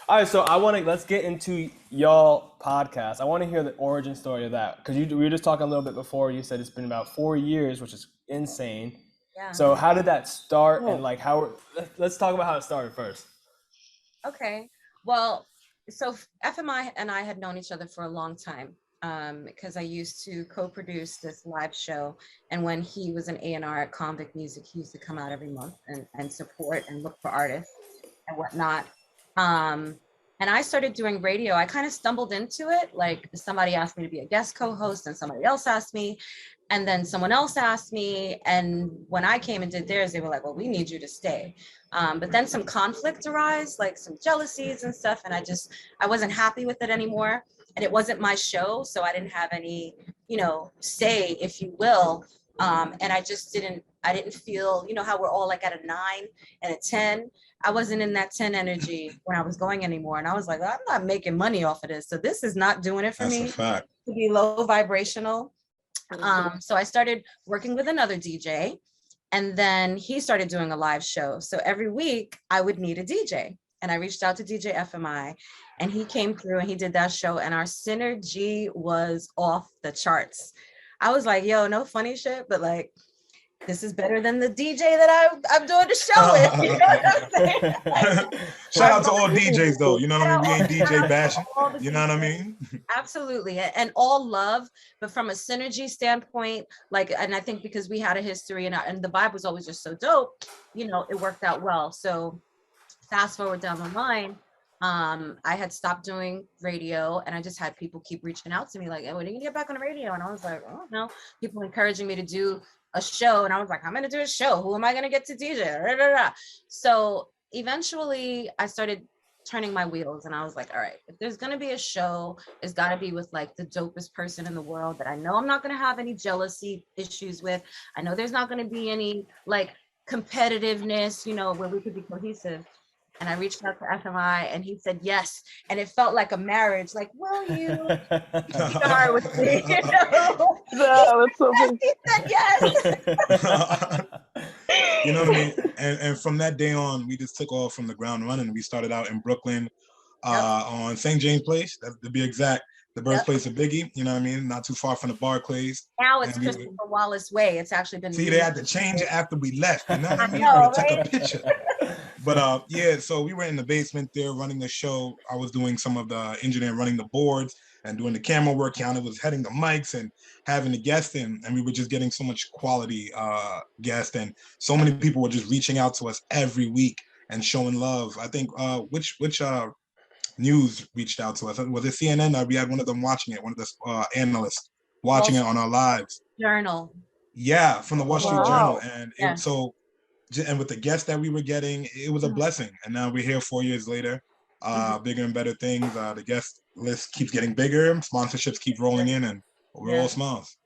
All right, so let's get into y'all podcast. I want to hear the origin story of that because we were just talking a little bit before. You said it's been about 4 years, which is insane. Yeah. So how did that start, and like let's talk about how it started first. Okay. Well, so F.M.I and I had known each other for a long time because I used to co-produce this live show. And when he was an A&R at Convict Music, he used to come out every month and support and look for artists and whatnot. Um, and I started doing radio. I kind of stumbled into it. Like somebody asked me to be a guest co-host and somebody else asked me. And then someone else asked me. And when I came and did theirs, they were like, well, we need you to stay. But then some conflict arose, like some jealousies and stuff. And I wasn't happy with it anymore. And it wasn't my show. So I didn't have any, say, if you will. And I didn't feel, how we're all like at a 9 and a 10. I wasn't in that 10 energy when I was going anymore. And I was like, I'm not making money off of this. So this is not doing it for That's me a fact. to be low vibrational. So I started working with another DJ, and then he started doing a live show. So every week I would need a DJ, and I reached out to DJ F.M.I, and he came through and he did that show, and our synergy was off the charts. I was like, yo, no funny shit, but like, this is better than the DJ that I'm doing the show with. You know what I'm saying? Shout out to all DJs though. You know what I mean? We ain't Shout DJ out bashing. to all the You know what I DJs. mean? Absolutely. And all love, but from a synergy standpoint, like, and I think because we had a history and the vibe was always just so dope, it worked out well. So fast forward down the line, I had stopped doing radio and I just had people keep reaching out to me like, hey, when are you gonna get back on the radio? And I was like, oh no, people encouraging me to do a show. And I was like, I'm gonna do a show. Who am I gonna get to DJ? So eventually I started turning my wheels and I was like, all right, if there's gonna be a show, it's gotta be with like the dopest person in the world that I know I'm not gonna have any jealousy issues with. I know there's not gonna be any like competitiveness, where we could be cohesive. And I reached out to F.M.I and he said yes. And it felt like a marriage. Like, will you start with me? No, it's so funny. He said yes. You know what I mean? And from that day on, we just took off from the ground running. We started out in Brooklyn on St. James Place, to be exact, the birthplace of Biggie. You know what I mean? Not too far from the Barclays. Now it's Christopher Wallace Way. It's actually been. See, they had to change it after we left. You know what I mean? know, Take right? a picture. But yeah, so we were in the basement there running the show. I was doing some of the engineering, running the boards and doing the camera work. Qiana was heading the mics and having the guests in, and we were just getting so much quality guests, and so many people were just reaching out to us every week and showing love. I think which news reached out to us? Was it CNN? We had one of them watching it, one of the analysts watching it on our lives. Journal. Yeah, from the Wall Street Journal, and Yeah. and with the guests that we were getting, it was a blessing. And now we're here 4 years later, bigger and better things. The guest list keeps getting bigger, sponsorships keep rolling in, and we're all smiles.